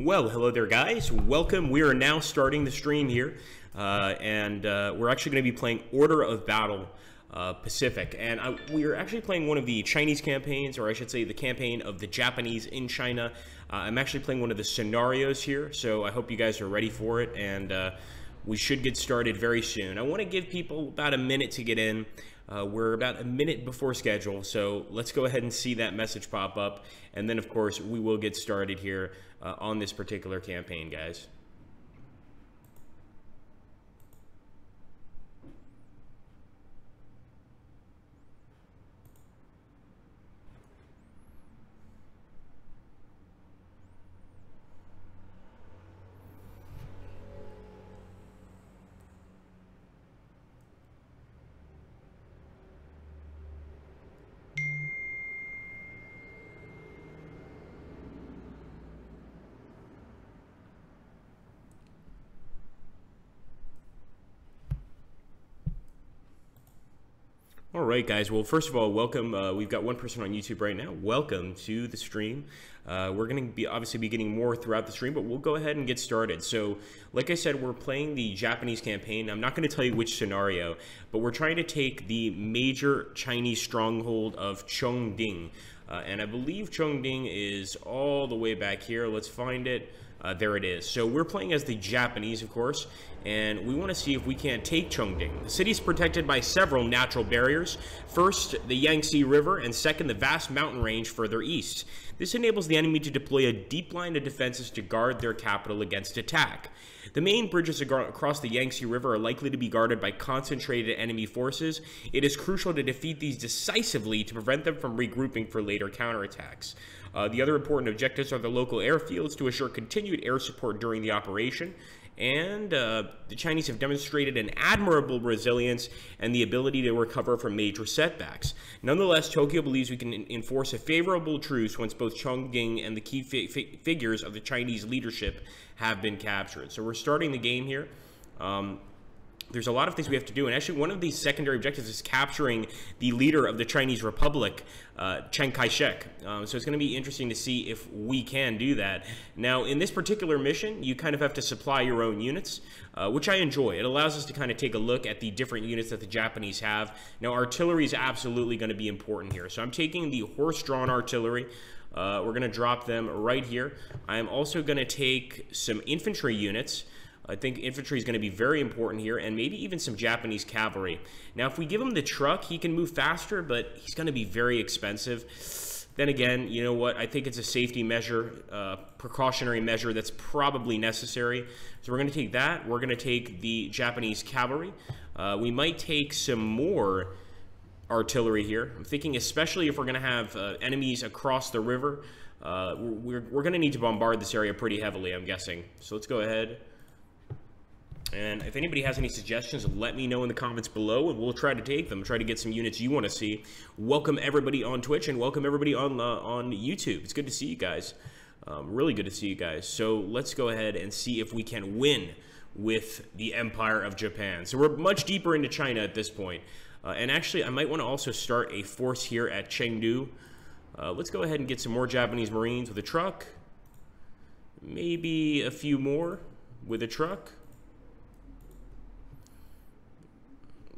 Well, hello there, guys. Welcome. We are now starting the stream here, and we're actually going to be playing Order of Battle Pacific. And we are actually playing one of the Chinese campaigns, or I should say the campaign of the Japanese in China. I'm actually playing one of the scenarios here, so I hope you guys are ready for it, and we should get started very soon. I want to give people about a minute to get in. We're about a minute before schedule, so let's go ahead and see that message pop up, and then of course we will get started here on this particular campaign, guys. All right, guys. Well, first of all, welcome. We've got one person on YouTube right now. Welcome to the stream. We're going to be obviously be getting more throughout the stream, but we'll go ahead and get started. So, like I said, we're playing the Japanese campaign. I'm not going to tell you which scenario, but we're trying to take the major Chinese stronghold of Chongqing. And I believe Chongqing is all the way back here. Let's find it. There it is. So we're playing as the Japanese, of course, and we want to see if we can't take Chongqing. The city is protected by several natural barriers. First, the Yangtze River, and second, the vast mountain range further east. This enables the enemy to deploy a deep line of defenses to guard their capital against attack. The main bridges across the Yangtze River are likely to be guarded by concentrated enemy forces. It is crucial to defeat these decisively to prevent them from regrouping for later counterattacks. The other important objectives are the local airfields to assure continued air support during the operation. And the Chinese have demonstrated an admirable resilience and the ability to recover from major setbacks. Nonetheless, Tokyo believes we can enforce a favorable truce once both Chongqing and the key figures of the Chinese leadership have been captured. So we're starting the game here. There's a lot of things we have to do, and actually one of these secondary objectives is capturing the leader of the Chinese Republic, Chiang Kai-shek. So it's going to be interesting to see if we can do that. Now, in this particular mission, you kind of have to supply your own units, which I enjoy. It allows us to kind of take a look at the different units that the Japanese have. Now, artillery is absolutely going to be important here. So I'm taking the horse-drawn artillery. We're going to drop them right here. I'm also going to take some infantry units. I think infantry is going to be very important here, and maybe even some Japanese cavalry. Now, if we give him the truck, he can move faster, but he's going to be very expensive. Then again, you know what? I think it's a safety measure, precautionary measure that's probably necessary. So we're going to take that. We're going to take the Japanese cavalry. We might take some more artillery here. I'm thinking especially if we're going to have enemies across the river. We're going to need to bombard this area pretty heavily, I'm guessing. So let's go ahead. And if anybody has any suggestions, let me know in the comments below, and we'll try to take them, try to get some units you want to see. Welcome everybody on Twitch, and welcome everybody on YouTube. It's good to see you guys. Really good to see you guys. So let's go ahead and see if we can win with the Empire of Japan. So we're much deeper into China at this point. And actually, I might want to also start a force here at Chengdu. Let's go ahead and get some more Japanese Marines with a truck. Maybe a few more with a truck.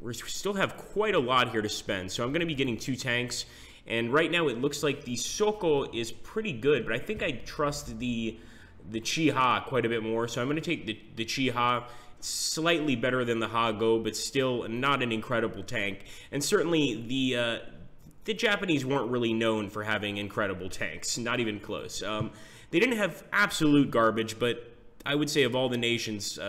We still have quite a lot here to spend, so I'm going to be getting 2 tanks. And right now, it looks like the Soko is pretty good, but I think I trust the Chi-Ha quite a bit more. So I'm going to take the Chi-Ha. It's slightly better than the Ha-Go, but still not an incredible tank. And certainly, the Japanese weren't really known for having incredible tanks, not even close. They didn't have absolute garbage, but I would say of all the nations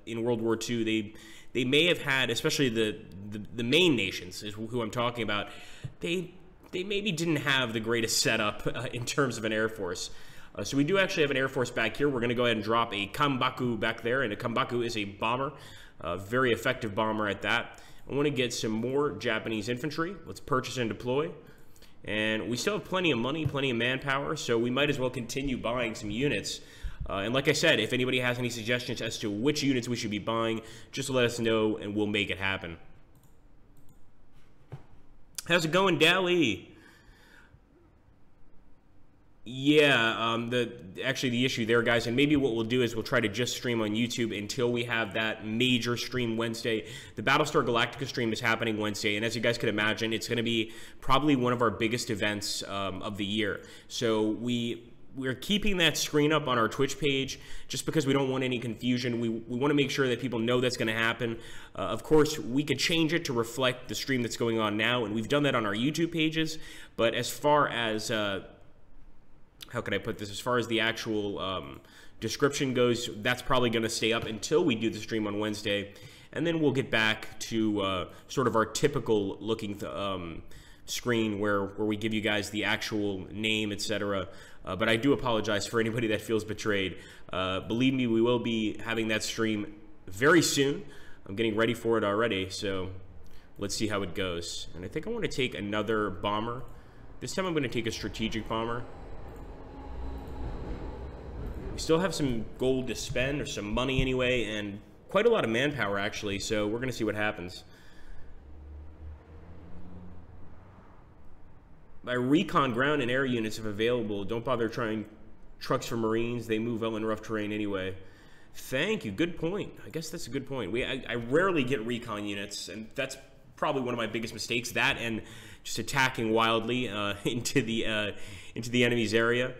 in World War II, they may have had, especially the main nations is who I'm talking about, they maybe didn't have the greatest setup in terms of an air force. So we do actually have an air force back here. We're going to go ahead and drop a Kambaku back there, and a Kambaku is a bomber, a very effective bomber at that. I want to get some more Japanese infantry. Let's purchase and deploy. And we still have plenty of money, plenty of manpower, so we might as well continue buying some units. And like I said, if anybody has any suggestions as to which units we should be buying, just let us know and we'll make it happen. How's it going, Dally? Yeah, actually the issue there, guys, and maybe what we'll do is we'll try to just stream on YouTube until we have that major stream Wednesday. The Battlestar Galactica stream is happening Wednesday, and as you guys could imagine, it's going to be probably one of our biggest events of the year. So we're keeping that screen up on our Twitch page just because we don't want any confusion. We want to make sure that people know that's going to happen. Of course, we could change it to reflect the stream that's going on now, and we've done that on our YouTube pages. But as far as how can I put this? As far as the actual description goes, that's probably going to stay up until we do the stream on Wednesday. And then we'll get back to sort of our typical looking screen where we give you guys the actual name, etc. But I do apologize for anybody that feels betrayed. Believe me, we will be having that stream very soon. I'm getting ready for it already, so let's see how it goes. And I think I want to take another bomber. This time I'm going to take a strategic bomber. We still have some gold to spend, or some money anyway, and quite a lot of manpower actually, so we're going to see what happens. By recon ground and air units if available. Don't bother trying trucks for Marines. They move well in rough terrain anyway. Thank you. Good point. I guess that's a good point. I rarely get recon units, and that's probably one of my biggest mistakes. That and just attacking wildly into the enemy's area.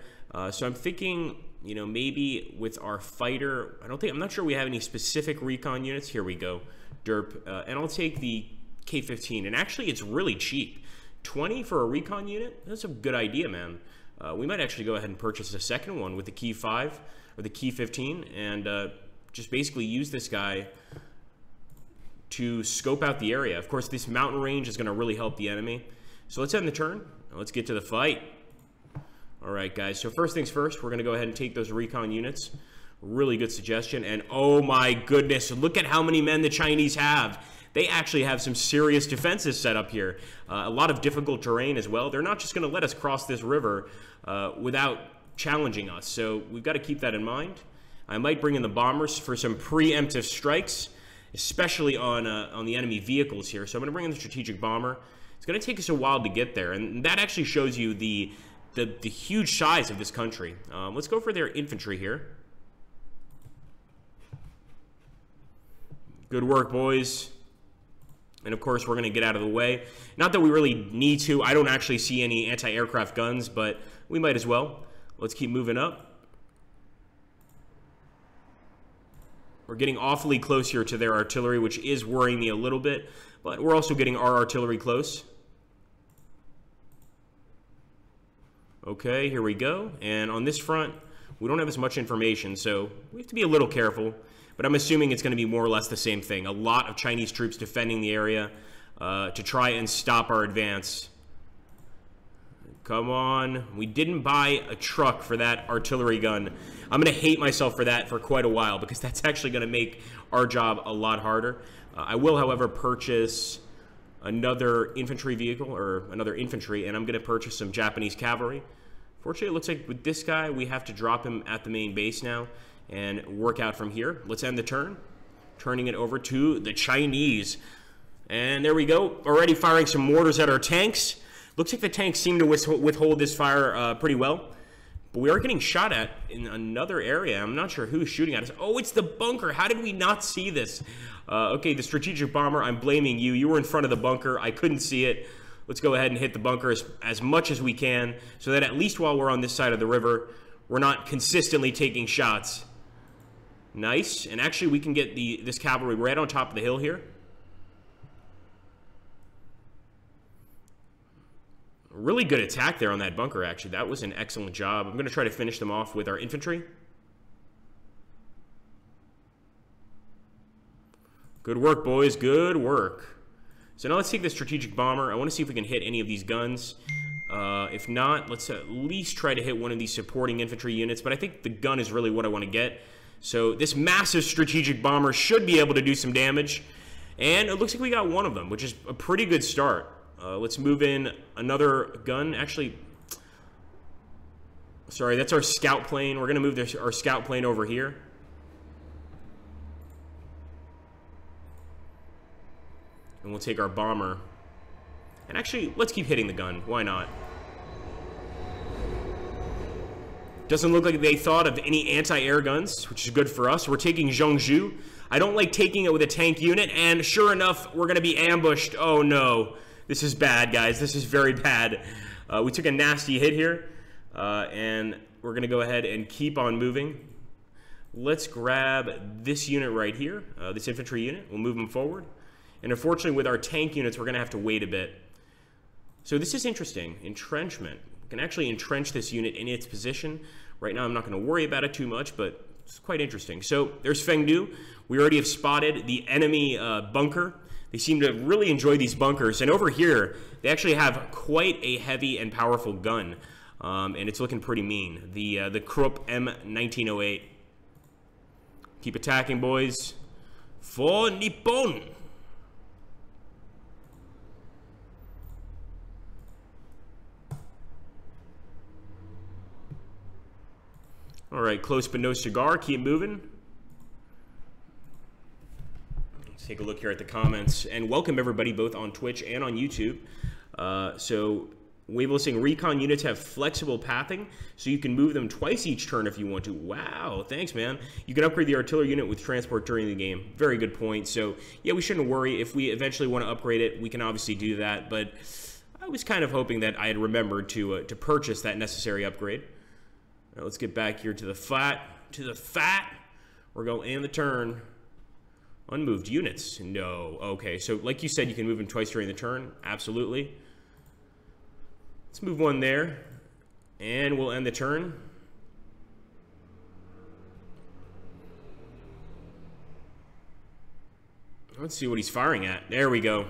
So I'm thinking, you know, maybe with our fighter, I'm not sure we have any specific recon units. Here we go, derp, and I'll take the K-15, and actually it's really cheap. 20 for a recon unit? That's a good idea, man. We might actually go ahead and purchase a second one with the Key 5 or the Key 15 and just basically use this guy to scope out the area. Of course, this mountain range is going to really help the enemy. So let's end the turn. Let's get to the fight. All right, guys. So first things first, we're going to go ahead and take those recon units. Really good suggestion. And oh my goodness, look at how many men the Chinese have. They actually have some serious defenses set up here. A lot of difficult terrain as well. They're not just going to let us cross this river without challenging us. So we've got to keep that in mind. I might bring in the bombers for some preemptive strikes, especially on the enemy vehicles here. So I'm going to bring in the strategic bomber. It's going to take us a while to get there, and that actually shows you the huge size of this country. Let's go for their infantry here. Good work, boys. And of course, we're going to get out of the way. Not that we really need to. I don't actually see any anti-aircraft guns, but we might as well. Let's keep moving up. We're getting awfully close here to their artillery, which is worrying me a little bit, but we're also getting our artillery close. Okay, here we go. And on this front, we don't have as much information, so we have to be a little careful. But I'm assuming it's going to be more or less the same thing. A lot of Chinese troops defending the area to try and stop our advance. Come on. We didn't buy a truck for that artillery gun. I'm going to hate myself for that for quite a while because that's actually going to make our job a lot harder. I will, however, purchase another infantry vehicle or another infantry, and I'm going to purchase some Japanese cavalry. Fortunately, it looks like with this guy, we have to drop him at the main base now and work out from here. Let's end the turn, turning it over to the Chinese. And there we go, already firing some mortars at our tanks. Looks like the tanks seem to withhold this fire pretty well. But we are getting shot at in another area. I'm not sure who's shooting at us. Oh, it's the bunker. How did we not see this? Okay, the strategic bomber, I'm blaming you. You were in front of the bunker. I couldn't see it. Let's go ahead and hit the bunker as much as we can so that at least while we're on this side of the river, we're not consistently taking shots. Nice. And actually, we can get this cavalry right on top of the hill here. Really good attack there on that bunker, actually. That was an excellent job. I'm going to try to finish them off with our infantry. Good work, boys. Good work. So now let's take the strategic bomber. I want to see if we can hit any of these guns. If not, let's at least try to hit one of these supporting infantry units. But I think the gun is really what I want to get. So this massive strategic bomber should be able to do some damage. And it looks like we got one of them, which is a pretty good start. Let's move in another gun. Actually, sorry, that's our scout plane. We're going to move our scout plane over here. And we'll take our bomber. And actually, let's keep hitting the gun. Why not? Doesn't look like they thought of any anti-air guns, which is good for us. We're taking Zhongzhou. I don't like taking it with a tank unit, and sure enough, we're going to be ambushed. Oh no. This is bad, guys. This is very bad. We took a nasty hit here, and we're going to go ahead and keep on moving. Let's grab this unit right here, this infantry unit. We'll move them forward. And unfortunately, with our tank units, we're going to have to wait a bit. So this is interesting. Entrenchment. We can actually entrench this unit in its position. Right now, I'm not going to worry about it too much, but it's quite interesting. So there's Fengdu. We already have spotted the enemy bunker. They seem to really enjoy these bunkers. And over here, they actually have quite a heavy and powerful gun. And it's looking pretty mean. The Krupp M1908. Keep attacking, boys. For Nippon! All right, close but no cigar. Keep moving. Let's take a look here at the comments. And welcome, everybody, both on Twitch and on YouTube. So, Wavell saying recon units have flexible pathing, so you can move them twice each turn if you want to. Wow, thanks, man. You can upgrade the artillery unit with transport during the game. Very good point. So, yeah, we shouldn't worry. If we eventually want to upgrade it, we can obviously do that. But I was kind of hoping that I had remembered to purchase that necessary upgrade. Now, let's get back here to the fat. We're going in the turn. Unmoved units. No. Okay, so like you said, you can move them twice during the turn. Absolutely. Let's move one there. And we'll end the turn. Let's see what he's firing at. There we go.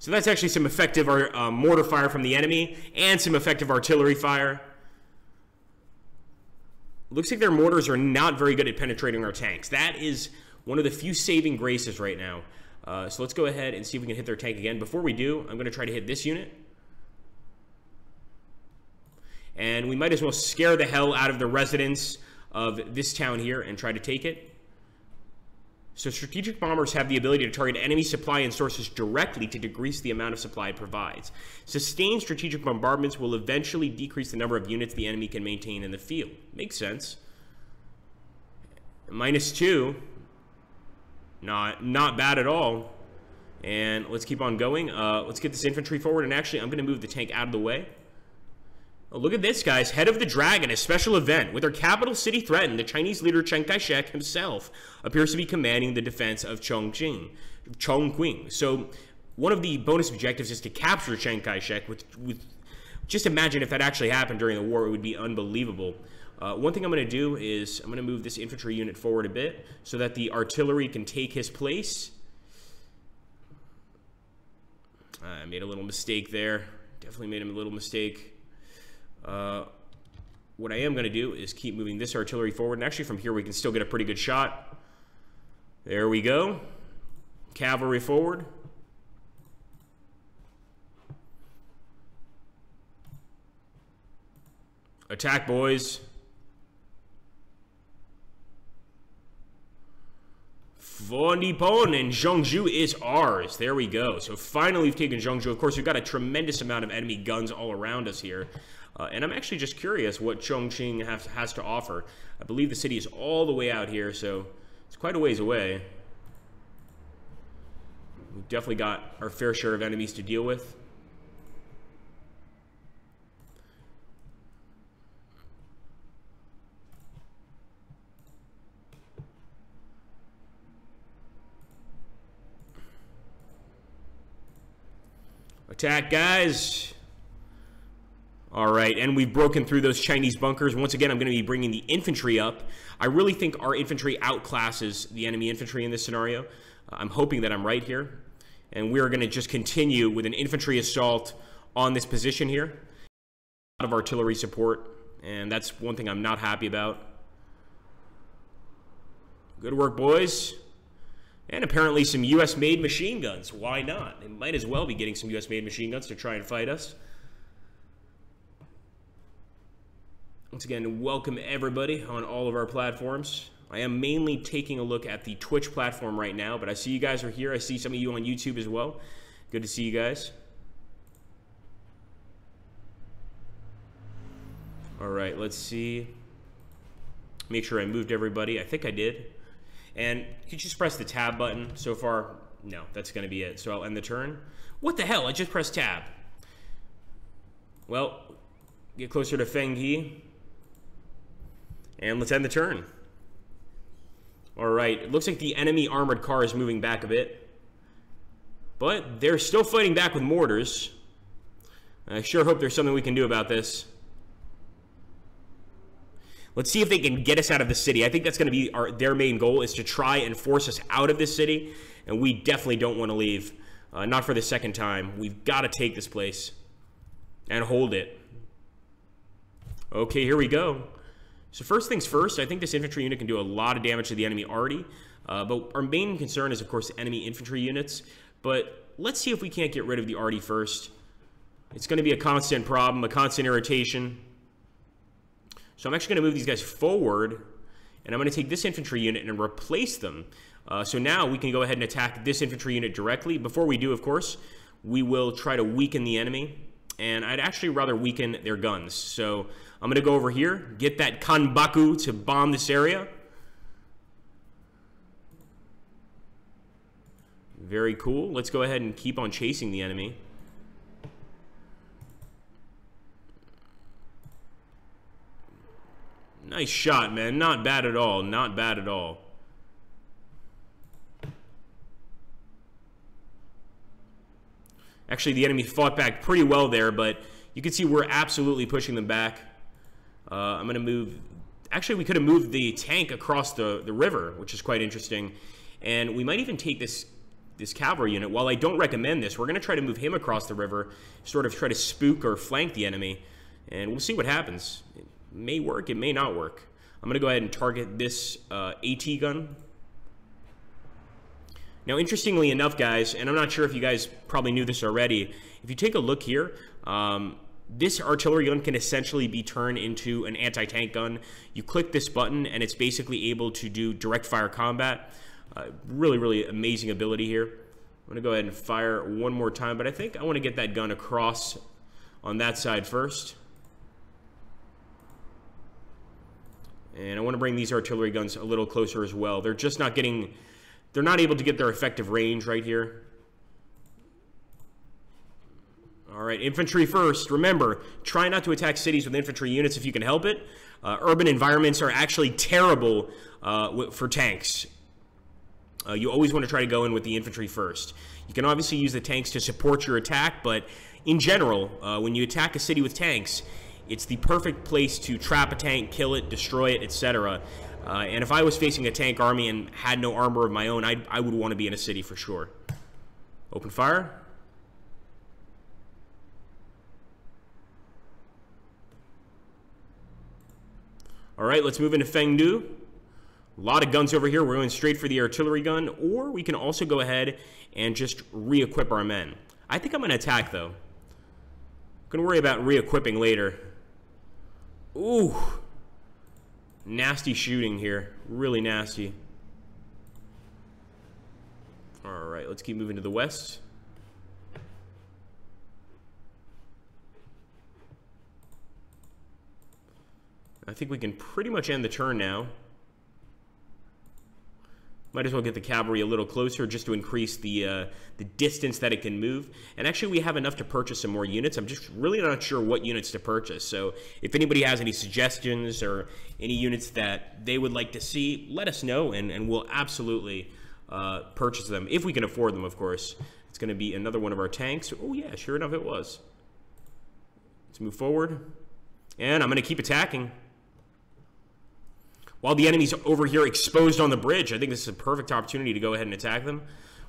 So that's actually some effective mortar fire from the enemy and some effective artillery fire. Looks like their mortars are not very good at penetrating our tanks. That is one of the few saving graces right now. So let's go ahead and see if we can hit their tank again. Before we do, I'm going to try to hit this unit. And we might as well scare the hell out of the residents of this town here and try to take it. So strategic bombers have the ability to target enemy supply and sources directly to decrease the amount of supply it provides. Sustained strategic bombardments will eventually decrease the number of units the enemy can maintain in the field. Makes sense. -2. Not bad at all. And let's keep on going. Let's get this infantry forward. And actually, I'm going to move the tank out of the way. Oh, look at this, guys. Head of the Dragon, a special event. With our capital city threatened, the Chinese leader Chiang Kai-shek himself appears to be commanding the defense of Chongqing. So one of the bonus objectives is to capture Chiang Kai-shek. Just imagine if that actually happened during the war. It would be unbelievable. One thing I'm going to do is I'm going to move this infantry unit forward a bit so that the artillery can take his place. I made a little mistake there. Definitely made a little mistake. What I am going to do is keep moving this artillery forward. And actually from here we can still get a pretty good shot. There we go. Cavalry forward. Attack, boys. For Nippon, and Zhongzhou is ours. There we go. So finally we've taken Zhongzhou. Of course, we've got a tremendous amount of enemy guns all around us here. And I'm actually just curious what Chongqing has to offer. I believe the city is all the way out here, so it's quite a ways away. We've definitely got our fair share of enemies to deal with. Attack, guys. All right, and we've broken through those Chinese bunkers. Once again, I'm going to be bringing the infantry up. I really think our infantry outclasses the enemy infantry in this scenario. I'm hoping that I'm right here. And we're going to just continue with an infantry assault on this position here. A lot of artillery support, and that's one thing I'm not happy about. Good work, boys. And apparently some US-made machine guns. Why not? They might as well be getting some US-made machine guns to try and fight us. Once again, welcome everybody on all of our platforms. I am mainly taking a look at the Twitch platform right now, but I see you guys are here. I see some of you on YouTube as well. Good to see you guys. All right, let's see. Make sure I moved everybody. I think I did. And you can just press the tab button. So far, no, that's going to be it. So I'll end the turn. What the hell? I just pressed tab. Well, get closer to Fenghe. And let's end the turn. All right, it looks like the enemy armored car is moving back a bit. But they're still fighting back with mortars. I sure hope there's something we can do about this. Let's see if they can get us out of the city. I think that's going to be their main goal, is to try and force us out of this city. And we definitely don't want to leave. Not for the second time. We've got to take this place and hold it. Okay, here we go. So first things first, I think this infantry unit can do a lot of damage to the enemy arty. But our main concern is, of course, enemy infantry units. But let's see if we can't get rid of the arty first. It's going to be a constant problem, a constant irritation. So I'm actually going to move these guys forward, and I'm going to take this infantry unit and replace them. So now we can go ahead and attack this infantry unit directly. Before we do, of course, we will try to weaken the enemy, and I'd actually rather weaken their guns. So I'm going to go over here, get that Kanbaku to bomb this area. Very cool. Let's go ahead and keep on chasing the enemy. Nice shot, man. Not bad at all. Not bad at all. Actually, the enemy fought back pretty well there, but you can see we're absolutely pushing them back. I'm going to move... Actually, we could have moved the tank across the river, which is quite interesting. And we might even take this cavalry unit. While I don't recommend this, we're going to try to move him across the river, sort of try to spook or flank the enemy. And we'll see what happens. It may work, it may not work. I'm going to go ahead and target this AT gun. Now, interestingly enough, guys, and I'm not sure if you guys probably knew this already, if you take a look here, this artillery gun can essentially be turned into an anti-tank gun. You click this button, and it's basically able to do direct fire combat. Really, really amazing ability here. I'm going to go ahead and fire one more time, but I think I want to get that gun across on that side first. And I want to bring these artillery guns a little closer as well. They're just not getting... They're not able to get their effective range right here. All right, infantry first. Remember, try not to attack cities with infantry units if you can help it. Urban environments are actually terrible for tanks. You always want to try to go in with the infantry first. You can obviously use the tanks to support your attack, but in general, when you attack a city with tanks, it's the perfect place to trap a tank, kill it, destroy it, etc. And if I was facing a tank army and had no armor of my own, I would want to be in a city for sure. Open fire. All right, let's move into Fengdu. A lot of guns over here. We're going straight for the artillery gun, or we can also go ahead and just re-equip our men. I think I'm going to attack, though. I'm going to worry about re-equipping later. Ooh. Nasty shooting here. Really nasty. All right, let's keep moving to the west. I think we can pretty much end the turn now. Might as well get the cavalry a little closer just to increase the distance that it can move. And actually, we have enough to purchase some more units. I'm just really not sure what units to purchase. So if anybody has any suggestions or any units that they would like to see, let us know, and we'll absolutely purchase them, if we can afford them, of course. It's going to be another one of our tanks. Oh, yeah, sure enough, it was. Let's move forward. And I'm going to keep attacking. While the enemy's over here exposed on the bridge, I think this is a perfect opportunity to go ahead and attack them.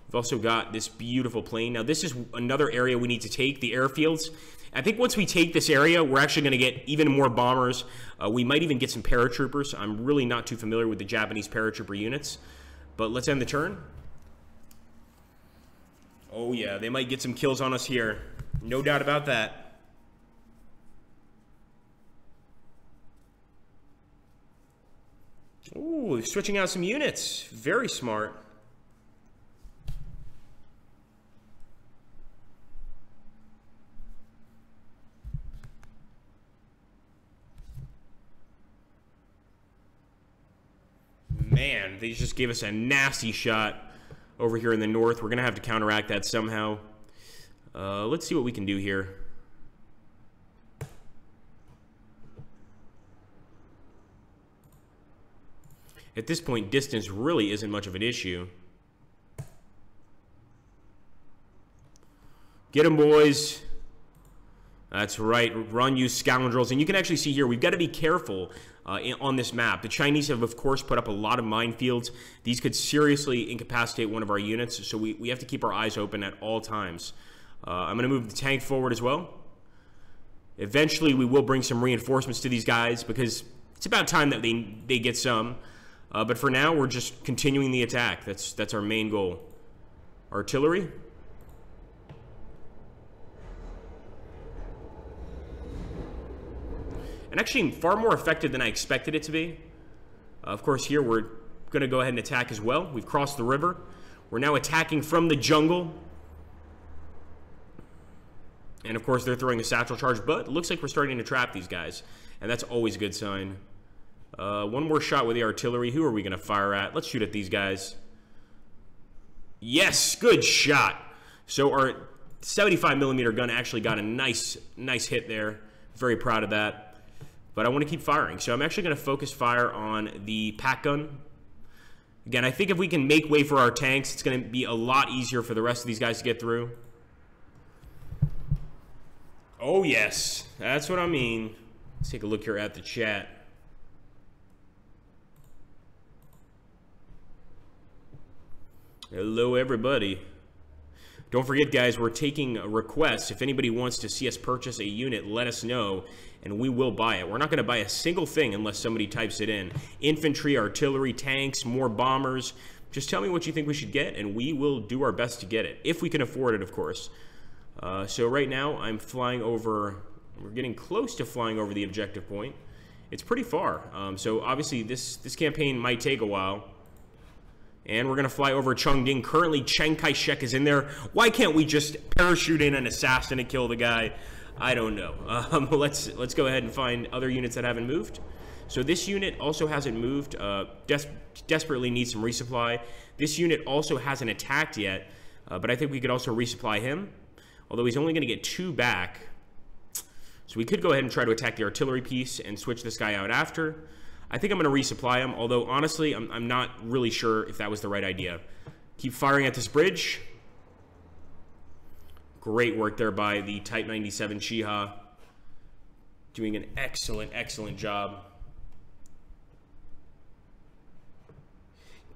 We've also got this beautiful plain. Now, this is another area we need to take, the airfields. I think once we take this area, we're actually going to get even more bombers. We might even get some paratroopers. I'm really not too familiar with the Japanese paratrooper units. But let's end the turn. Oh, yeah, they might get some kills on us here. No doubt about that. Ooh, switching out some units. Very smart. man, they just gave us a nasty shot over here in the north. We're going to have to counteract that somehow. Let's see what we can do here. At this point, distance really isn't much of an issue. Get them, boys. That's right. Run, you scoundrels. And you can actually see here, we've got to be careful on this map. The Chinese have, of course, put up a lot of minefields. These could seriously incapacitate one of our units, so we have to keep our eyes open at all times. I'm going to move the tank forward as well. Eventually, we will bring some reinforcements to these guys because it's about time that they get some. But for now, we're just continuing the attack. That's our main goal. Artillery. And actually far more effective than I expected it to be. Of course, here we're going to go ahead and attack as well. We've crossed the river. We're now attacking from the jungle. And of course, they're throwing a satchel charge, but it looks like we're starting to trap these guys. And that's always a good sign. One more shot with the artillery. Who are we going to fire at? Let's shoot at these guys. Yes, good shot. So our 75mm gun actually got a nice hit there. Very proud of that. But I want to keep firing. So I'm actually going to focus fire on the pack gun. Again, I think if we can make way for our tanks, it's going to be a lot easier for the rest of these guys to get through. Oh, yes. That's what I mean. Let's take a look here at the chat. Hello, everybody. Don't forget, guys, we're taking requests. If anybody wants to see us purchase a unit, let us know, and we will buy it. We're not going to buy a single thing unless somebody types it in. Infantry, artillery, tanks, more bombers. Just tell me what you think we should get, and we will do our best to get it, if we can afford it, of course. So right now, I'm flying over... We're getting close to flying over the objective point. It's pretty far. So obviously, this campaign might take a while. And we're going to fly over Chongqing. Currently, Chiang Kai-shek is in there. Why can't we just parachute in an assassin and kill the guy? I don't know. Let's go ahead and find other units that haven't moved. So this unit also hasn't moved. Desperately needs some resupply. This unit also hasn't attacked yet. But I think we could also resupply him. Although he's only going to get 2 back. So we could go ahead and try to attack the artillery piece and switch this guy out after. I think I'm going to resupply him, although honestly, I'm not really sure if that was the right idea. Keep firing at this bridge. Great work there by the Type 97 Chiha. Doing an excellent job.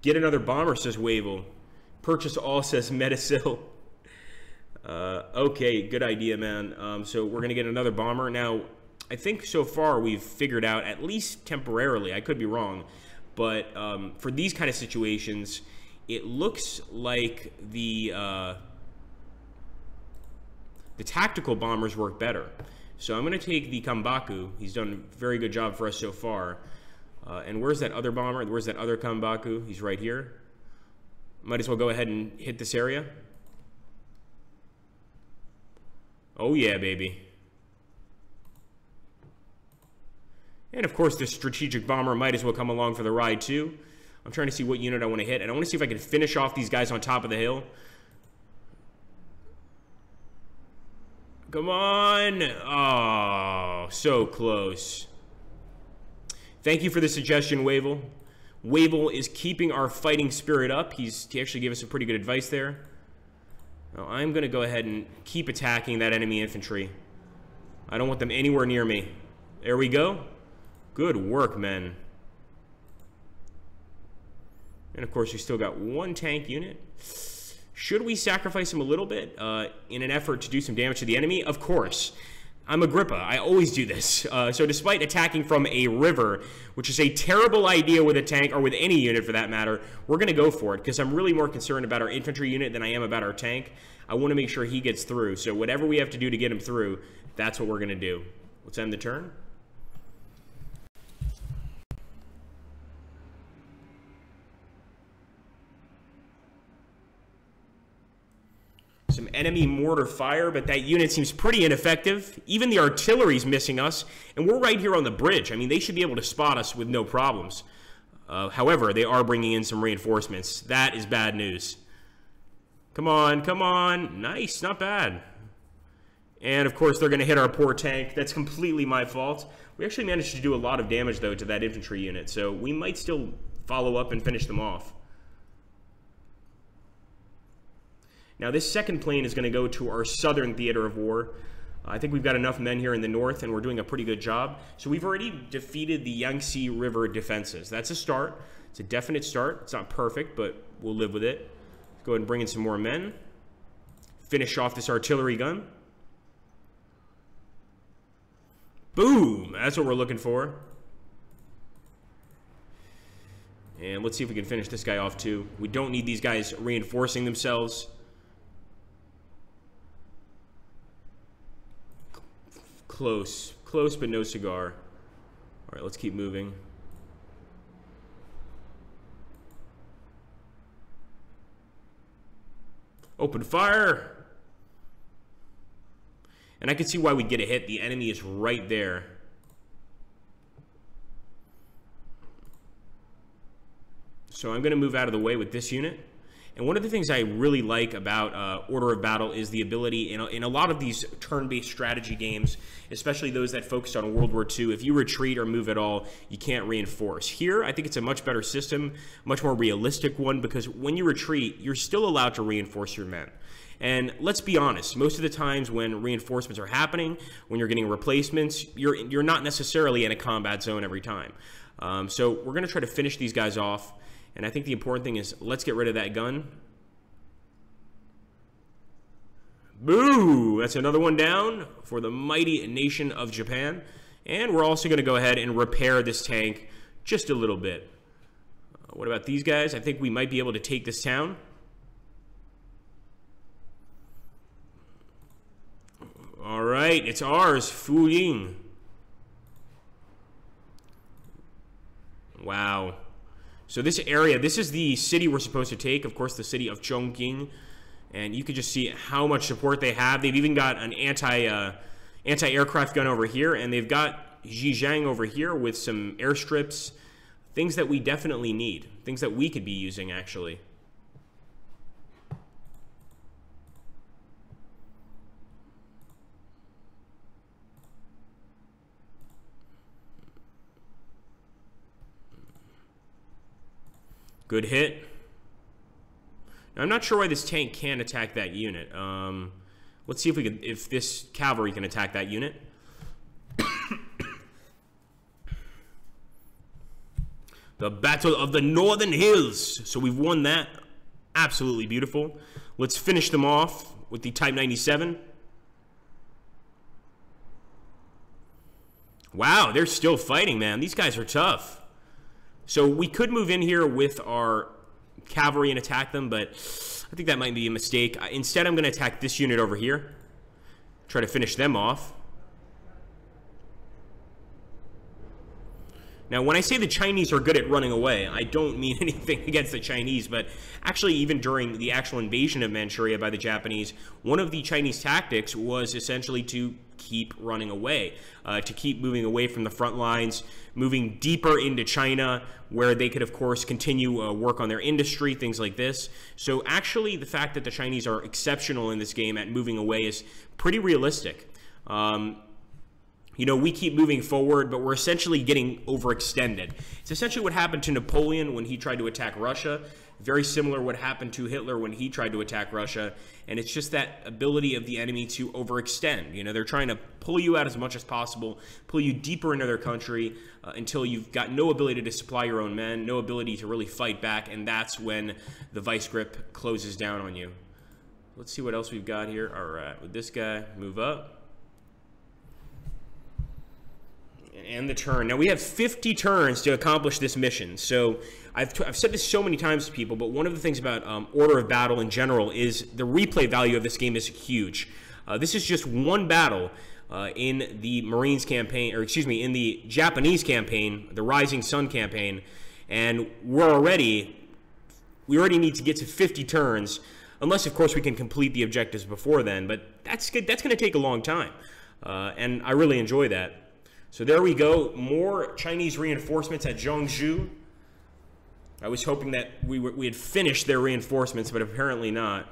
Get another bomber, says Wavel. Purchase all, says Metasil. Okay, good idea, man. So we're going to get another bomber. Now, I think so far we've figured out, at least temporarily, I could be wrong, but for these kind of situations, it looks like the tactical bombers work better. So I'm going to take the Kambaku. He's done a very good job for us so far. And where's that other bomber? Where's that other Kambaku? He's right here. Might as well go ahead and hit this area. Oh yeah, baby. And of course, the strategic bomber might as well come along for the ride too. I'm trying to see what unit I want to hit, and I want to see if I can finish off these guys on top of the hill. Come on! Oh, so close. Thank you for the suggestion, Wavel. Wavel is keeping our fighting spirit up. He actually gave us some pretty good advice there. Now, I'm going to go ahead and keep attacking that enemy infantry. I don't want them anywhere near me. There we go. Good work, men. And of course, we still got 1 tank unit. Should we sacrifice him a little bit in an effort to do some damage to the enemy? Of course. I'm Agrippa. I always do this. So despite attacking from a river, which is a terrible idea with a tank, or with any unit for that matter, we're going to go for it, because I'm really more concerned about our infantry unit than I am about our tank. I want to make sure he gets through. So whatever we have to do to get him through, that's what we're going to do. Let's end the turn. Some enemy mortar fire, but that unit seems pretty ineffective. Even the artillery's missing us, and we're right here on the bridge. I mean, they should be able to spot us with no problems. However, they are bringing in some reinforcements. That is bad news. Come on, come on. Nice, not bad. And, of course, they're going to hit our poor tank. That's completely my fault. We actually managed to do a lot of damage, though, to that infantry unit. So we might still follow up and finish them off. Now, this second plane is going to go to our southern theater of war. I think we've got enough men here in the north, and we're doing a pretty good job. So we've already defeated the Yangtze River defenses. That's a start. It's a definite start. It's not perfect, but we'll live with it. Let's go ahead and bring in some more men. Finish off this artillery gun. Boom! That's what we're looking for. And let's see if we can finish this guy off, too. We don't need these guys reinforcing themselves. Close. Close, but no cigar. All right, let's keep moving. Open fire! And I can see why we'd get a hit. The enemy is right there. So I'm going to move out of the way with this unit. And one of the things I really like about Order of Battle is the ability, in a lot of these turn-based strategy games, especially those that focus on World War II, if you retreat or move at all, you can't reinforce. Here, I think it's a much better system, much more realistic one, because when you retreat, you're still allowed to reinforce your men. And let's be honest, most of the times when reinforcements are happening, when you're getting replacements, you're not necessarily in a combat zone every time. So we're going to try to finish these guys off. And I think the important thing is, let's get rid of that gun. Boo! That's another one down for the mighty nation of Japan. And we're also going to go ahead and repair this tank just a little bit. What about these guys? I think we might be able to take this town. All right, it's ours, Fuying. Wow. So this area, this is the city we're supposed to take, of course, the city of Chongqing. And you can just see how much support they have. They've even got an anti-aircraft gun over here, and they've got Zhejiang over here with some airstrips, things that we definitely need, things that we could be using, actually. Good hit. Now, I'm not sure why this tank can't attack that unit. Let's see if this cavalry can attack that unit. The Battle of the Northern Hills. So we've won that. Absolutely beautiful. Let's finish them off with the Type 97. Wow, they're still fighting, man. These guys are tough. So we could move in here with our cavalry and attack them, but I think that might be a mistake. Instead, I'm going to attack this unit over here. Try to finish them off. Now, when I say the Chinese are good at running away, I don't mean anything against the Chinese, but actually even during the actual invasion of Manchuria by the Japanese, one of the Chinese tactics was essentially to keep running away, to keep moving away from the front lines, moving deeper into China, where they could, of course, continue work on their industry, things like this. So actually, the fact that the Chinese are exceptional in this game at moving away is pretty realistic. You know, we keep moving forward, but we're essentially getting overextended. It's essentially what happened to Napoleon when he tried to attack Russia. Very similar what happened to Hitler when he tried to attack Russia. And it's just that ability of the enemy to overextend. You know, they're trying to pull you out as much as possible, pull you deeper into their country until you've got no ability to supply your own men, no ability to really fight back, and that's when the vice grip closes down on you. Let's see what else we've got here. All right, with this guy, move up. And the turn. Now, we have 50 turns to accomplish this mission. So I've said this so many times to people, but one of the things about Order of Battle in general is the replay value of this game is huge. This is just one battle in the Marines campaign, or excuse me, in the Japanese campaign, the Rising Sun campaign, and we already need to get to 50 turns, unless, of course, we can complete the objectives before then. But that's going to take a long time, and I really enjoy that. So there we go, more Chinese reinforcements at Zhongzhou. I was hoping that we had finished their reinforcements, but apparently not.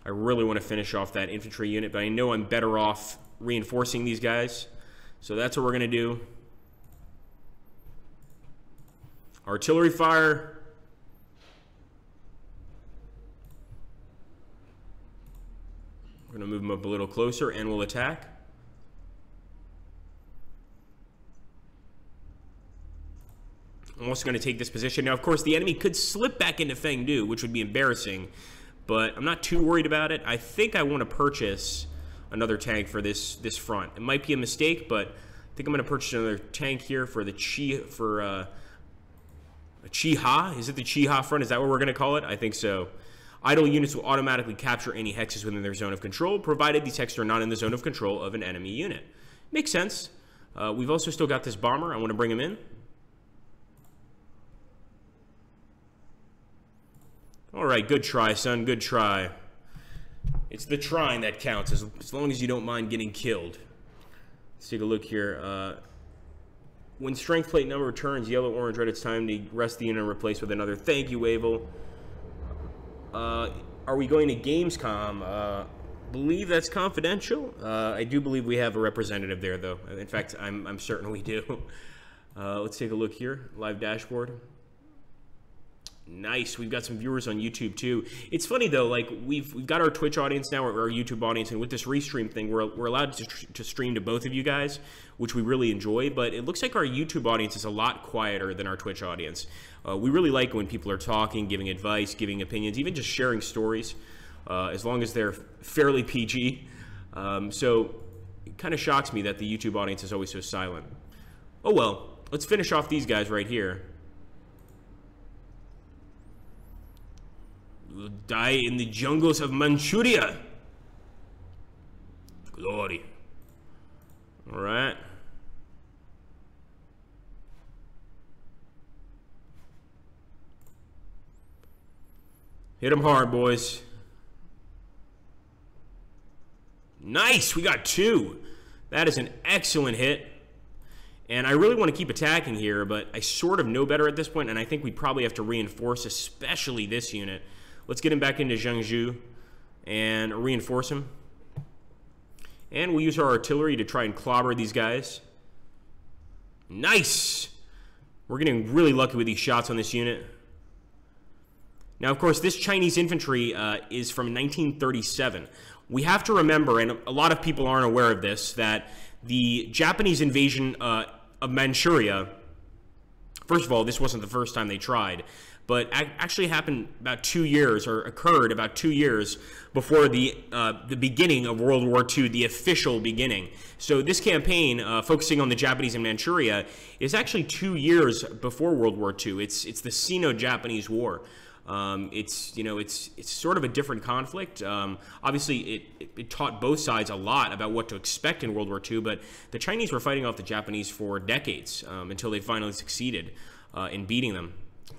I really want to finish off that infantry unit, but I know I'm better off reinforcing these guys. So that's what we're going to do. Artillery fire. We're going to move them up a little closer and we'll attack. I'm also going to take this position. Now, of course, the enemy could slip back into Fengdu, which would be embarrassing. But I'm not too worried about it. I think I want to purchase another tank for this front. It might be a mistake, but I think I'm going to purchase another tank here for the a Chi-Ha. Is it the Chi-Ha front? Is that what we're going to call it? I think so. Idle units will automatically capture any hexes within their zone of control, provided these hexes are not in the zone of control of an enemy unit. Makes sense. We've also still got this bomber. I want to bring him in. All right, good try, son. Good try. It's the trying that counts, as long as you don't mind getting killed. Let's take a look here. When strength plate number returns yellow, orange, red, it's time to rest the unit and replace with another. Thank you, Wavel. Are we going to Gamescom? Believe that's confidential. I do believe we have a representative there, though. In fact, I'm certain we do. Let's take a look here. Live dashboard. Nice. We've got some viewers on YouTube too. It's funny though, like we've got our Twitch audience now, or our YouTube audience, and with this restream thing, we're allowed to stream to both of you guys, which we really enjoy. But it looks like our YouTube audience is a lot quieter than our Twitch audience. We really like when people are talking, giving advice, giving opinions, even just sharing stories, as long as they're fairly PG. So it kind of shocks me that the YouTube audience is always so silent. Oh well, let's finish off these guys right here. Will die in the jungles of Manchuria. Glory. All right. Hit them hard, boys. Nice. We got 2. That is an excellent hit. And I really want to keep attacking here, but I sort of know better at this point, and I think we probably have to reinforce, especially this unit. Let's get him back into Zhengzhou and reinforce him. And we'll use our artillery to try and clobber these guys. Nice! We're getting really lucky with these shots on this unit. Now, of course, this Chinese infantry is from 1937. We have to remember, and a lot of people aren't aware of this, that the Japanese invasion of Manchuria, first of all, this wasn't the first time they tried, but actually happened about 2 years, or occurred about 2 years before the beginning of World War II, the official beginning. So this campaign, focusing on the Japanese in Manchuria, is actually 2 years before World War II. It's the Sino-Japanese War. It's sort of a different conflict. Obviously, it taught both sides a lot about what to expect in World War II, but the Chinese were fighting off the Japanese for decades until they finally succeeded in beating them.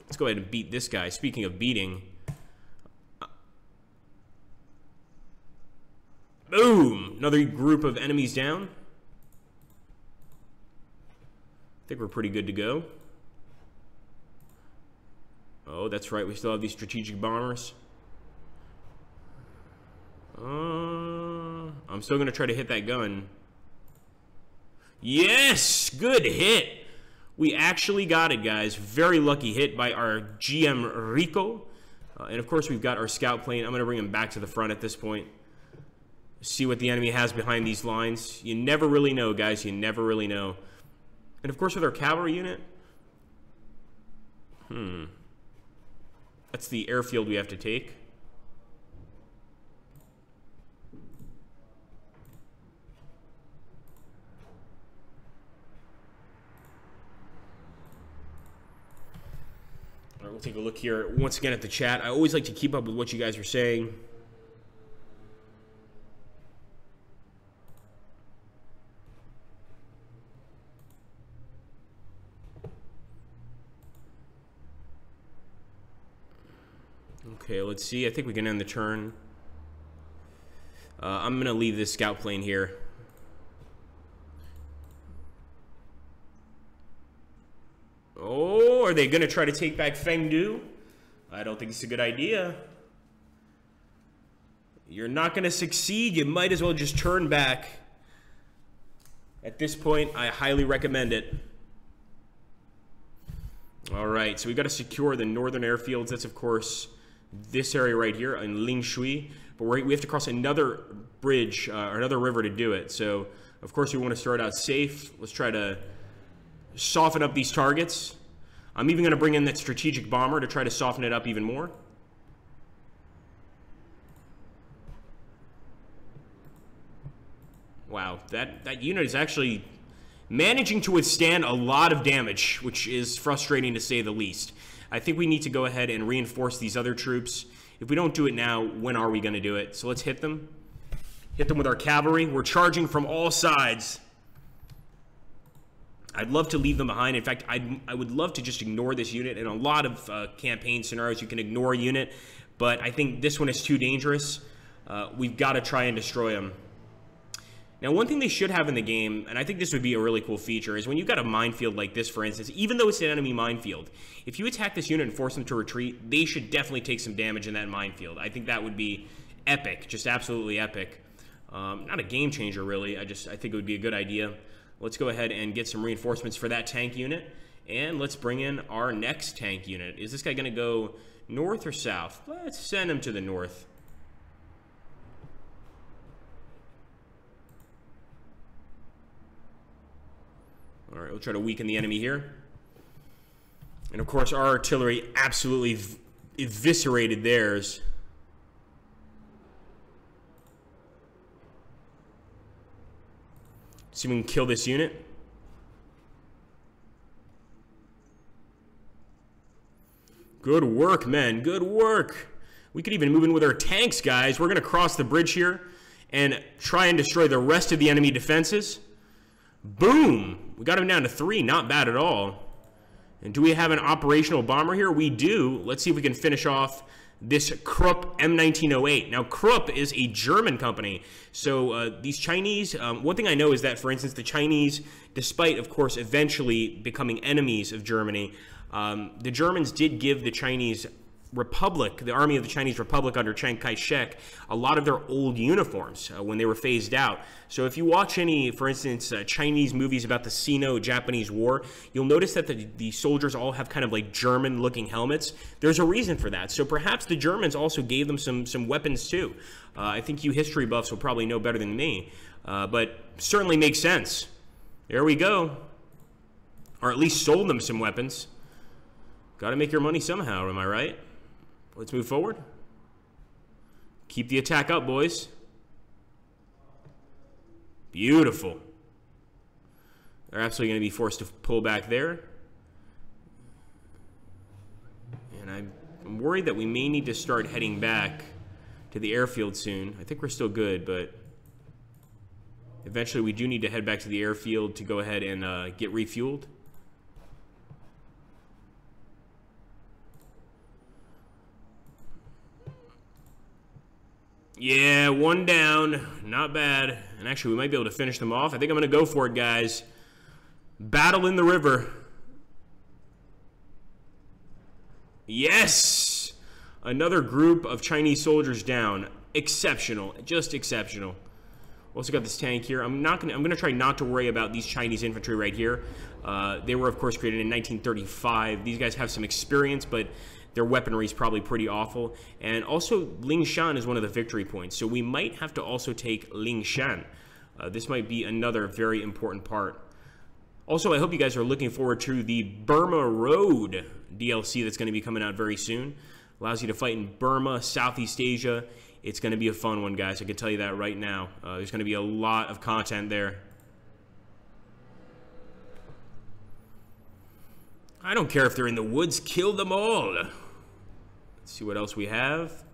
Let's go ahead and beat this guy. Speaking of beating. Boom! Another group of enemies down. I think we're pretty good to go. Oh, that's right. We still have these strategic bombers. I'm still going to try to hit that gun. Yes! Good hit! We actually got it, guys. Very lucky hit by our GM Rico. And of course, we've got our scout plane. I'm going to bring him back to the front at this point. See what the enemy has behind these lines. You never really know, guys. You never really know. And of course, with our cavalry unit. That's the airfield we have to take. All right, we'll take a look here once again at the chat. I always like to keep up with what you guys are saying. Okay, let's see. I think we can end the turn. I'm going to leave this scout plane here. Oh, are they going to try to take back Fengdu? I don't think it's a good idea. You're not going to succeed. You might as well just turn back. At this point, I highly recommend it. All right, so we've got to secure the northern airfields. That's, of course, this area right here in Lingshui. But we have to cross another bridge or another river to do it. So, of course, we want to start out safe. Let's try to soften up these targets. I'm even going to bring in that strategic bomber to try to soften it up even more. Wow, that unit is actually managing to withstand a lot of damage, which is frustrating to say the least. I think we need to go ahead and reinforce these other troops. If we don't do it now, when are we going to do it? So let's hit them. Hit them with our cavalry. We're charging from all sides. I'd love to leave them behind. In fact, I would love to just ignore this unit. In a lot of campaign scenarios, you can ignore a unit. But I think this one is too dangerous. We've got to try and destroy them. Now, one thing they should have in the game, and I think this would be a really cool feature, is when you've got a minefield like this, for instance, even though it's an enemy minefield, if you attack this unit and force them to retreat, they should definitely take some damage in that minefield. I think that would be epic, just absolutely epic. Not a game changer, really. I think it would be a good idea. Let's go ahead and get some reinforcements for that tank unit, and let's bring in our next tank unit. Is this guy going to go north or south? Let's send him to the north. All right, we'll try to weaken the enemy here. And, of course, our artillery absolutely eviscerated theirs. See if we can kill this unit. Good work, men. Good work. We could even move in with our tanks, guys. We're going to cross the bridge here and try and destroy the rest of the enemy defenses. Boom! We got him down to 3. Not bad at all. And do we have an operational bomber here? We do. Let's see if we can finish off this Krupp M1908. Now, Krupp is a German company. So these Chinese, one thing I know is that, for instance, the Chinese, despite, of course, eventually becoming enemies of Germany, the Germans did give the Chinese Republic, the Army of the Chinese Republic under Chiang Kai-shek, a lot of their old uniforms when they were phased out. So if you watch any, for instance, Chinese movies about the Sino-Japanese War, you'll notice that the soldiers all have kind of like German-looking helmets. There's a reason for that. So perhaps the Germans also gave them some weapons too. I think you history buffs will probably know better than me, but certainly makes sense. There we go. Or at least sold them some weapons. Got to make your money somehow, am I right? Let's move forward. Keep the attack up, boys. Beautiful. They're absolutely going to be forced to pull back there. And I'm worried that we may need to start heading back to the airfield soon. I think we're still good, but eventually we do need to head back to the airfield to go ahead and get refueled. Yeah, 1 down. Not bad. And actually, we might be able to finish them off. I think I'm going to go for it, guys. Battle in the river. Yes! Another group of Chinese soldiers down. Exceptional. Just exceptional. Also got this tank here. I'm going to try not to worry about these Chinese infantry right here. They were, of course, created in 1935. These guys have some experience, but their weaponry is probably pretty awful. And also, Lingshan is one of the victory points. So we might have to also take Lingshan. This might be another very important part. Also, I hope you guys are looking forward to the Burma Road DLC that's going to be coming out very soon. Allows you to fight in Burma, Southeast Asia. It's going to be a fun one, guys. I can tell you that right now. There's going to be a lot of content there. I don't care if they're in the woods. Kill them all. Let's see what else we have.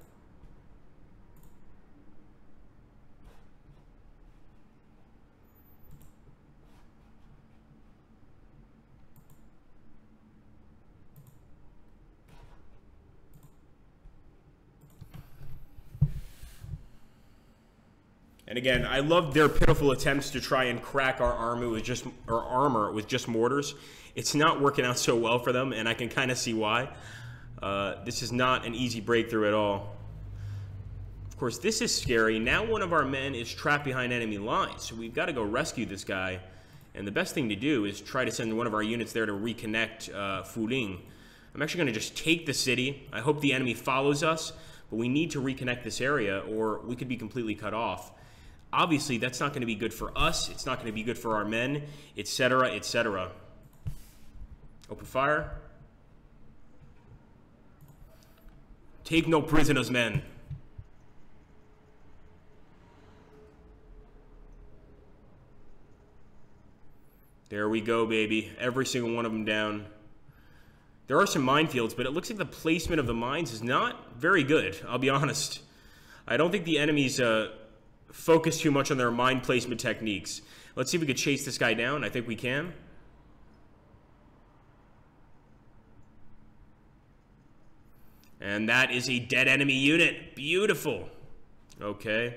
And again, I love their pitiful attempts to try and crack our armor with just mortars. It's not working out so well for them, and I can kind of see why. This is not an easy breakthrough at all. Of course, this is scary. Now one of our men is trapped behind enemy lines, so we've got to go rescue this guy. And the best thing to do is try to send one of our units there to reconnect Fuling. I'm actually going to just take the city. I hope the enemy follows us, but we need to reconnect this area or we could be completely cut off. Obviously, that's not going to be good for us. It's not going to be good for our men, etc., etc. Open fire. Take no prisoners, men. There we go, baby. Every single one of them down. There are some minefields, but it looks like the placement of the mines is not very good, I'll be honest. I don't think the enemies focus too much on their mine placement techniques. Let's see if we can chase this guy down. I think we can. And that is a dead enemy unit. Beautiful. Okay.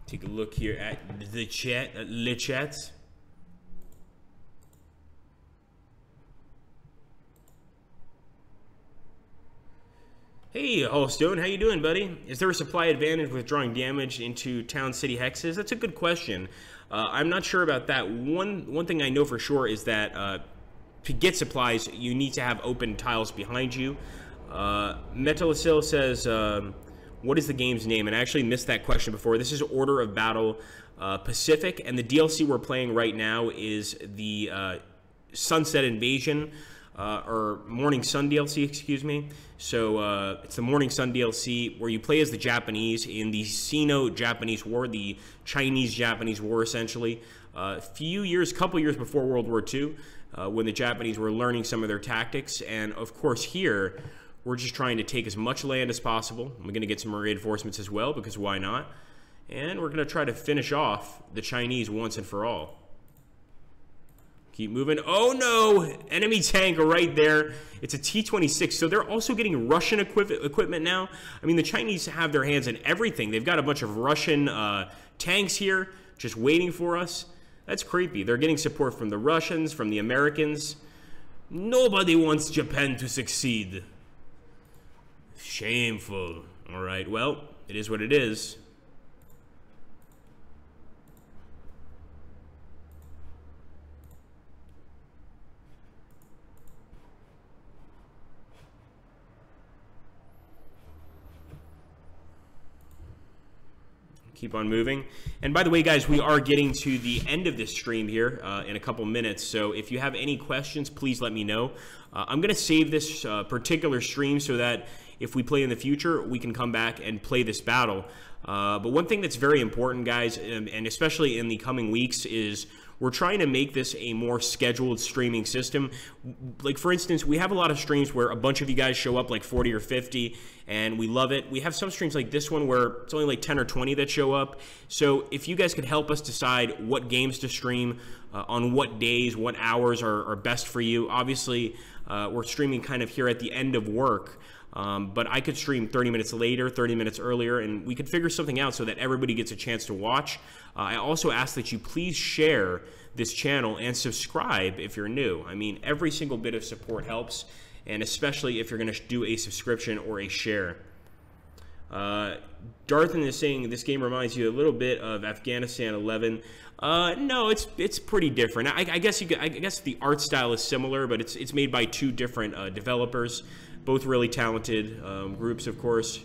Take a look here at the chat, le chat. Hey, Holstone, how you doing, buddy? Is there a supply advantage with drawing damage into town city hexes? That's a good question. I'm not sure about that. One thing I know for sure is that to get supplies, you need to have open tiles behind you. Metalasil says, what is the game's name? And I actually missed that question before. This is Order of Battle Pacific, and the DLC we're playing right now is the Sunset Invasion, or Morning Sun DLC, excuse me. So it's the Morning Sun DLC where you play as the Japanese in the Sino-Japanese War, the Chinese-Japanese War, essentially. Couple years before World War II, when the Japanese were learning some of their tactics. And of course here, we're just trying to take as much land as possible. We're going to get some reinforcements as well, because why not? And we're going to try to finish off the Chinese once and for all. Keep moving. Oh no! Enemy tank right there. It's a T-26, so they're also getting Russian equipment now. I mean, the Chinese have their hands in everything. They've got a bunch of Russian tanks here just waiting for us. That's creepy. They're getting support from the Russians, from the Americans. Nobody wants Japan to succeed. Shameful. All right, well, it is what it is. Keep on moving. And by the way, guys, we are getting to the end of this stream here in a couple minutes. So if you have any questions, please let me know. I'm going to save this particular stream so that if we play in the future, we can come back and play this battle. But one thing that's very important, guys, and especially in the coming weeks, is we're trying to make this a more scheduled streaming system. Like, for instance, we have a lot of streams where a bunch of you guys show up, like 40 or 50, and we love it. We have some streams like this one where it's only like 10 or 20 that show up. So if you guys could help us decide what games to stream, on what days, what hours are best for you. Obviously, we're streaming kind of here at the end of work. But I could stream 30 minutes later, 30 minutes earlier, and we could figure something out so that everybody gets a chance to watch. I also ask that you please share this channel and subscribe if you're new. I mean, every single bit of support helps, and especially if you're going to do a subscription or a share. Darthan is saying this game reminds you a little bit of Afghanistan 11. No, it's pretty different. I guess the art style is similar, but it's made by two different developers. Both really talented groups, of course.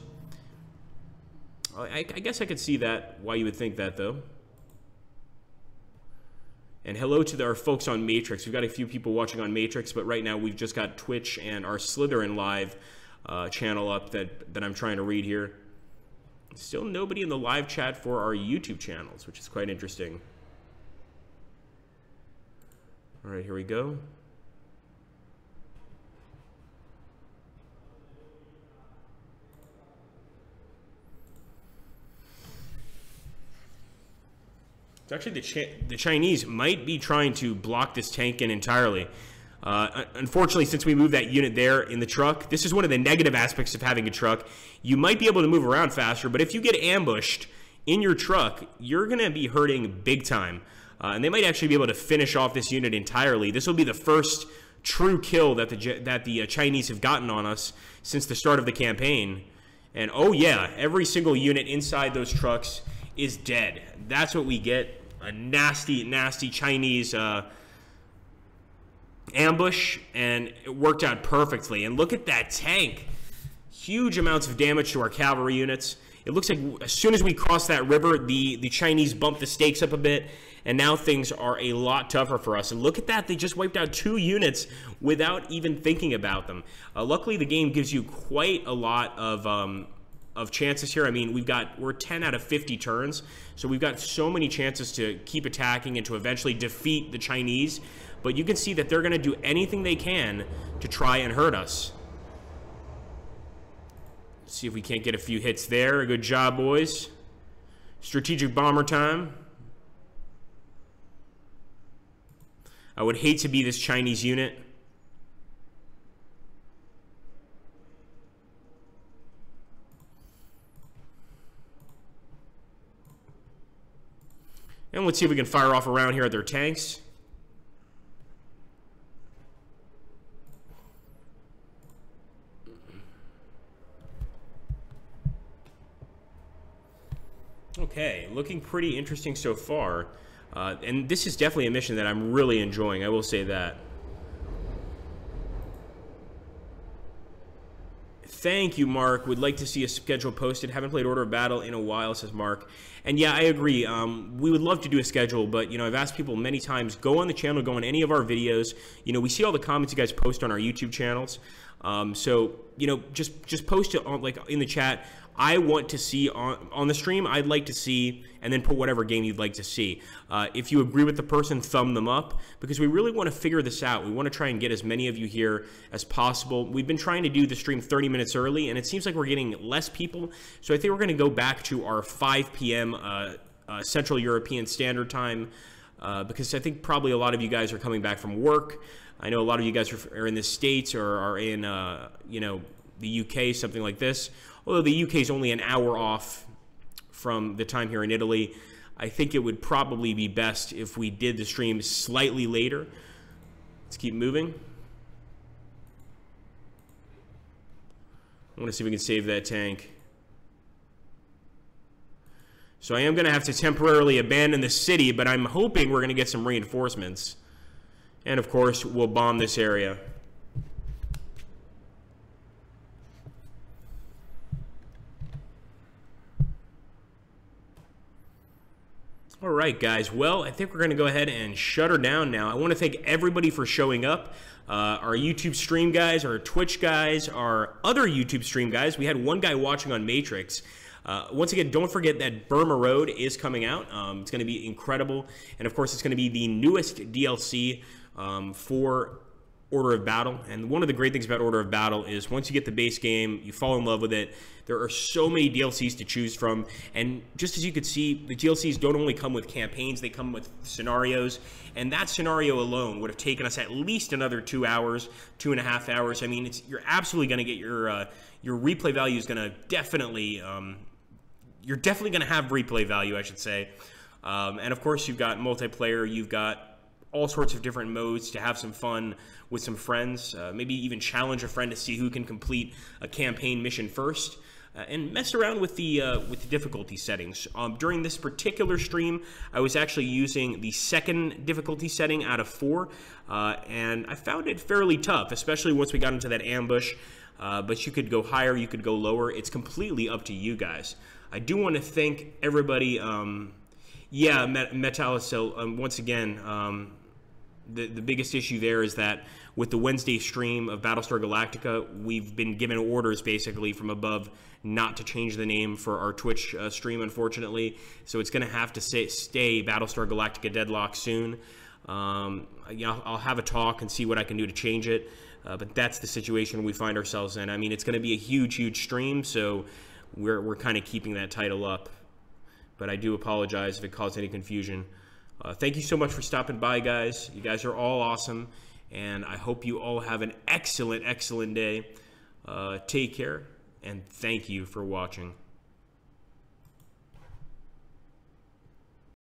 I guess I could see that, why you would think that, though. And hello to our folks on Matrix. We've got a few people watching on Matrix, but right now we've just got Twitch and our Slytherin Live channel up that I'm trying to read here. Still nobody in the live chat for our YouTube channels, which is quite interesting. All right, here we go. It's actually the Chinese might be trying to block this tank in entirely. Unfortunately, since we moved that unit there in the truck, this is one of the negative aspects of having a truck. You might be able to move around faster, but if you get ambushed in your truck, you're going to be hurting big time. And they might actually be able to finish off this unit entirely. This will be the first true kill that the Chinese have gotten on us since the start of the campaign. And oh yeah, every single unit inside those trucks is dead. That's what we get. A nasty, nasty Chinese ambush, and it worked out perfectly. And look at that tank. Huge amounts of damage to our cavalry units. It looks like as soon as we cross that river, the Chinese bumped the stakes up a bit, and now things are a lot tougher for us. And look at that. They just wiped out 2 units without even thinking about them. Luckily, the game gives you quite a lot of chances here. I mean, we're 10 out of 50 turns, so we've got so many chances to keep attacking and to eventually defeat the Chinese. But you can see that they're going to do anything they can to try and hurt us. Let's see if we can't get a few hits there. Good job, boys. Strategic bomber time. I would hate to be this Chinese unit. And let's see if we can fire off around here at their tanks. Okay, looking pretty interesting so far. And this is definitely a mission that I'm really enjoying, I will say that. Thank you, Mark. Would like to see a schedule posted. Haven't played Order of Battle in a while, says Mark. And yeah, I agree. We would love to do a schedule, but, you know, I've asked people many times, go on the channel, go on any of our videos. You know, we see all the comments you guys post on our YouTube channels. So, you know, just post it on, like, in the chat. I want to see on the stream, I'd like to see, and then put whatever game you'd like to see. If you agree with the person, thumb them up, because we really want to figure this out. We want to try and get as many of you here as possible. We've been trying to do the stream 30 minutes early, and it seems like we're getting less people. So I think we're going to go back to our 5 p.m. Central European Standard Time, because I think probably a lot of you guys are coming back from work. I know a lot of you guys are in the States or are in, you know, the UK, something like this. Although the UK is only an hour off from the time here in Italy, I think it would probably be best if we did the stream slightly later. Let's keep moving. I want to see if we can save that tank. So I am going to have to temporarily abandon the city, but I'm hoping we're going to get some reinforcements. And of course, we'll bomb this area. All right, guys. Well, I think we're going to go ahead and shut her down now. I want to thank everybody for showing up. Our YouTube stream guys, our Twitch guys, our other YouTube stream guys. We had one guy watching on Matrix. Once again, don't forget that Burma Road is coming out. It's going to be incredible. And, of course, it's going to be the newest DLC for Order of Battle. And one of the great things about Order of Battle is once you get the base game, you fall in love with it. There are so many DLCs to choose from. And just as you could see, the DLCs don't only come with campaigns, they come with scenarios. And that scenario alone would have taken us at least another 2 hours, 2.5 hours. I mean, you're absolutely going to get your replay value is going to definitely, you're definitely going to have replay value, I should say. And of course, you've got multiplayer, you've got all sorts of different modes to have some fun with some friends, maybe even challenge a friend to see who can complete a campaign mission first, and mess around with the difficulty settings. During this particular stream, I was actually using the 2nd difficulty setting out of 4, and I found it fairly tough, especially once we got into that ambush, but you could go higher, you could go lower. It's completely up to you guys. I do want to thank everybody. Yeah, Metallicel, once again, the biggest issue there is that with the Wednesday stream of Battlestar Galactica, we've been given orders basically from above not to change the name for our Twitch stream, unfortunately. So it's going to have to stay Battlestar Galactica Deadlock soon. I'll have a talk and see what I can do to change it. But that's the situation we find ourselves in. I mean, it's going to be a huge stream, so we're kind of keeping that title up. But I do apologize if it caused any confusion. Thank you so much for stopping by, guys. You guys are all awesome, and I hope you all have an excellent day. Take care, and thank you for watching.